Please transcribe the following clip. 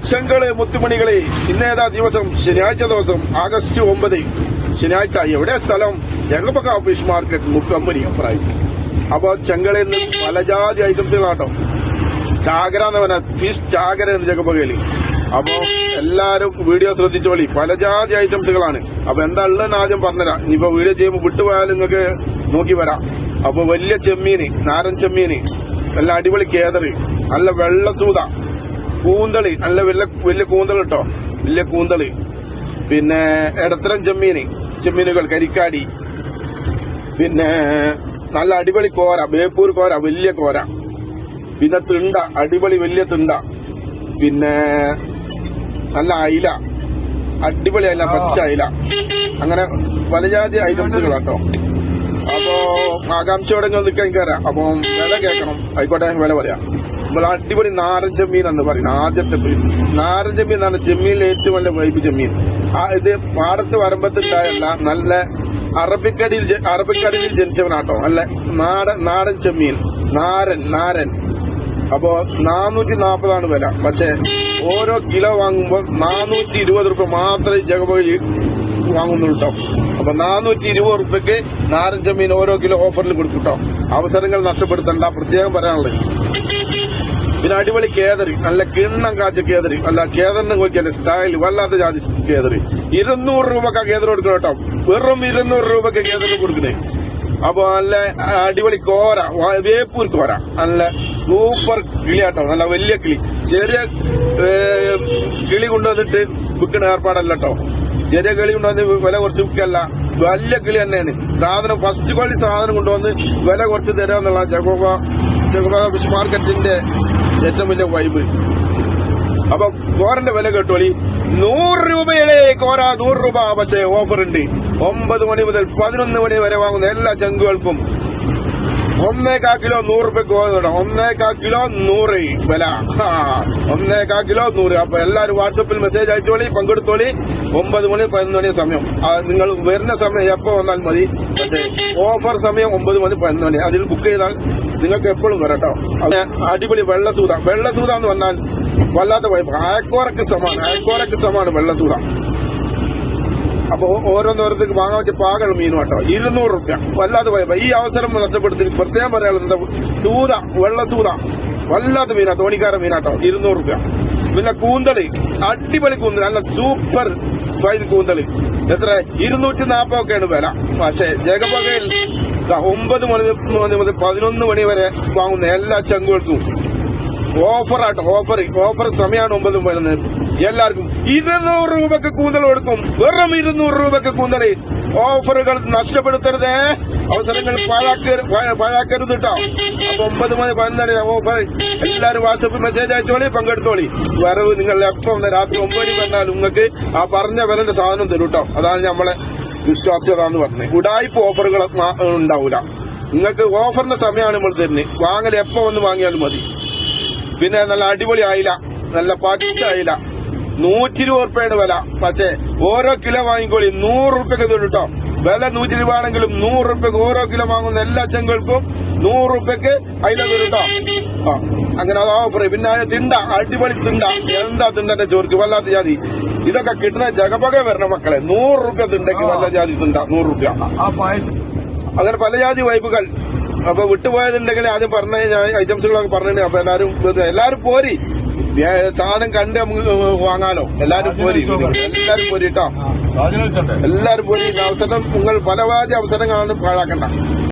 ചെങ്കള് മുത്തുമണികളെ, ഇന്നേതാ ദിവസം? ശനിയാഴ്ച ദിവസം, ആഗസ്റ്റ് 9. ശനിയാഴ്ച. എവിടെ സ്ഥലം? ജഗപക ഫിഷ് മാർക്കറ്റ്, മുക്കമ്പനി അഭിപ്രായം. അപ്പൊ ചെങ്കളയിൽ നിന്ന് പലജാതി ഐറ്റംസുകളാട്ടോ. ചാകര എന്ന് പറഞ്ഞാൽ ഫിഷ് ചാകര എന്ന് ജഗപകയില്. അപ്പൊ എല്ലാരും വീഡിയോ ശ്രദ്ധിച്ചോളി. പലജാതി ഐറ്റംസുകളാണ്. അപ്പൊ എന്താ ഉള്ളതെന്ന് ആദ്യം പറഞ്ഞുതരാം. ഇനിയിപ്പോ വീഡിയോ ചെയ്യുമ്പോൾ വിട്ടുപോയാലും നിങ്ങൾക്ക് നോക്കി വരാം. അപ്പൊ വലിയ ചെമ്മീന്, നാരൻ ചെമ്മീന്, നല്ല അടിപൊളി കേതറ്, നല്ല വെള്ളസൂത, കൂന്തള്, നല്ല വലിയ കൂന്തൾ കേട്ടോ, വലിയ കൂന്തള്. പിന്നെ ഇടത്തരം ചെമ്മീനുകൾ, കരിക്കാടി. പിന്നെ നല്ല അടിപൊളി കോര, ബേപ്പൂർ കോര, വലിയ കോര. പിന്നെ തിണ്ട, അടിപൊളി വലിയ തിണ്ട. പിന്നെ നല്ല അയില, അടിപൊളി അയില, പച്ച അയില. അങ്ങനെ പലജാതി ഐറ്റംസുകളാട്ടോ. അപ്പോ ആകാംക്ഷയോടെ നിൽക്കാൻ കയറാം. അപ്പൊ വില കേൾക്കണം. ആയിക്കോട്ടെ, വില പറയാം. നമ്മൾ അടിപൊളി നാരൻ ചെമ്മീൻ എന്ന് പറയുന്നത് ആദ്യത്തെ പീസ്. നാരൻ ചെമ്മീൻ എന്നാണ് ചെമ്മീനിലെ ഏറ്റവും നല്ല വൈബ് ചെമ്മീൻ. ഇത് പാടത്ത് വരമ്പത്തുണ്ടായല്ല, നല്ല അറബിക്കടലിൽ ജനിച്ചവനാട്ടോ. നല്ല നാടൻ ചെമ്മീൻ, നാരൻ. അപ്പോ 440 വില. പക്ഷെ ഓരോ കിലോ വാങ്ങുമ്പോൾ 420 രൂപ മാത്രമേ ജഗപകയിൽ വാങ്ങുന്നുള്ളൂ കേട്ടോ. അപ്പൊ 420 രൂപയ്ക്ക് നാരൻ ചെമ്മീൻ ഓരോ കിലോ ഓഫറിൽ കൊടുക്കും കേട്ടോ. അവസരങ്ങൾ നഷ്ടപ്പെടുത്തണ്ട, പ്രത്യേകം പറയാനുള്ളത്. പിന്നെ അടിപൊളി കേതറി, നല്ല കിണ്ണം കാച്ച കേതറി, അല്ല കേതറിന് നോക്കിയല്ലേ സ്റ്റൈൽ, വല്ലാത്ത ജാതി കേതറി. 200 രൂപക്കാ കേതർ കൊടുക്കണം കേട്ടോ. വെറും 200 രൂപക്ക് കേതറിന് കൊടുക്കുന്നത്. അപ്പൊ നല്ല അടിപൊളി കോര, വേപ്പൂർ കോര, നല്ല സൂപ്പർ കിളിയാട്ടോ. നല്ല വലിയ കിളി. ചെറിയ കിളി കൊണ്ടുവന്നിട്ട് വിൽക്കുന്ന ഏർപ്പാടല്ല കേട്ടോ. ചെറിയ കിളി കൊണ്ടുവന്ന് വില കുറച്ച് വിൽക്കല്ല, വലിയ കിളി തന്നെയാണ് സാധനം. ഫസ്റ്റ് ക്വാളിറ്റി സാധനം കൊണ്ടുവന്ന് വില കുറച്ച് തരാന്നുള്ള ജഗപക ഫിഷ് മാർക്കറ്റിന്റെ ഏറ്റവും വലിയ വൈബ്. അപ്പൊ കോരന്റെ വില കേട്ടോളി. 100 രൂപയുടെ കോര, 100 രൂപ. പക്ഷേ ഓഫർ ഉണ്ട്. 9 മണി മുതൽ 11 മണി വരെ വാങ്ങുന്ന എല്ലാ ചങ്കുകൾക്കും 1.25 കിലോ 100 രൂപയ്ക്ക് പോകുന്നുണ്ടോ. 1.25 കിലോ 100 വില. 1.25 കിലോ 100. അപ്പൊ എല്ലാരും വാട്സപ്പിൽ മെസ്സേജ് അയച്ചോളി, പങ്കെടുത്തോളി. 9 മണി 11 മണി സമയം. നിങ്ങൾ വരുന്ന സമയം എപ്പോ വന്നാൽ മതി. പക്ഷേ ഓഫർ സമയം 9 മണി 11 മണി. അതിൽ ബുക്ക് ചെയ്താൽ നിങ്ങൾക്ക് എപ്പോഴും വരട്ടോ. അടിപൊളി വെള്ളസൂത എന്ന് പറഞ്ഞാൽ വല്ലാത്ത വൈബ്. അയക്കോറക്ക് സമാണ് വെള്ളസൂത. അപ്പൊ ഓരോന്നോരത്തേക്ക് വാങ്ങാൻ പറ്റിയ പാകമുള്ള മീനും കേട്ടോ. 200 രൂപ. വല്ലാത്ത വൈബ്. ഈ അവസരം നഷ്ടപ്പെടുത്തി പ്രത്യേകം പറയാനുള്ളത്, സൂത, വെള്ളസൂത വല്ലാത്ത മീനാ, തോണിക്കാര മീനാട്ടോ. 200 രൂപ. പിന്നെ കൂന്തള്, അടിപൊളി കൂന്തൽ, നല്ല സൂപ്പർ ഫൈൻ കൂന്തള്. എത്ര? 240 ഒക്കെയാണ് വില. പക്ഷേ ജഗപകയിൽ 9 മണി മുതൽ 11 മണി വരെ വാങ്ങുന്ന എല്ലാ ചങ്കുകൾക്കും ഓഫറാട്ടോ. ഓഫർ സമയമാണ് 9 മണി. എല്ലാവർക്കും 200 രൂപക്ക് കൂന്തൽ കൊടുക്കും. വെറും 200 രൂപക്ക് കൂന്തൽ. ഓഫറുകൾ നഷ്ടപ്പെടുത്തരുത്, അവസരങ്ങൾ പാഴാക്കരുത് കേട്ടോ. അപ്പൊ 9 മണി 11 ഓഫർ. എല്ലാരും വാട്സപ്പിൽ മെസ്സേജ് അയച്ചോളി, പങ്കെടുത്തോളി. വരവ് നിങ്ങൾ എപ്പം രാത്രി 9 മണി വന്നാലും നിങ്ങൾക്ക് ആ പറഞ്ഞ വിലന്റെ സാധനം തരും കേട്ടോ. അതാണ് നമ്മളെ വിശ്വാസ്യത എന്ന് പറഞ്ഞത്. ഉടായ്പ ഓഫറുകൾ ഉണ്ടാവൂല. നിങ്ങൾക്ക് ഓഫറിന്റെ സമയമാണ് നമ്മൾ തരുന്നത്. വാങ്ങൽ എപ്പോ വന്ന് വാങ്ങിയാലും മതി. പിന്നെ നല്ല അടിപൊളി അയില, നല്ല പച്ച അയില, 120 രൂപയാണ് വില. പക്ഷേ ഓരോ കിലോ വാങ്ങിക്കോളി, 100 രൂപയ്ക്ക് തരും കേട്ടോ. വില 100 രൂപ ആണെങ്കിലും 100 രൂപയ്ക്ക് ഓരോ കിലോ വാങ്ങുന്ന എല്ലാ ചെങ്ങൾക്കും 100 രൂപയ്ക്ക് അയില തരും കേട്ടോ. അങ്ങനെ അത് ഓഫർ. പിന്നെ തിണ്ട, അടിപൊളി തിണ്ട. എന്താ തിണ്ടന്റെ ചോർക്ക്, വല്ലാത്ത ജാതി. ഇതൊക്കെ കിട്ടുന്ന ജഗപക വരണം മക്കളെ. 100 രൂപ തിണ്ടയ്ക്ക് നല്ല ജാതി തിണ്ട, 100 രൂപ. അങ്ങനെ പല ജാതി വൈബുകൾ. അപ്പൊ വിട്ടുപോയതുണ്ടെങ്കിൽ ആദ്യം പറഞ്ഞ ഐറ്റംസുകളൊക്കെ പറഞ്ഞു. അപ്പൊ എല്ലാരും പോരി, സാധനം കണ്ട് നമുക്ക് വാങ്ങാലോ. എല്ലാരും പോരി കേട്ടോ. എല്ലാരും പോരി. അവസരം നിങ്ങൾ പലവാതി അവസരങ്ങളാണ് പാഴാക്കണ്ട.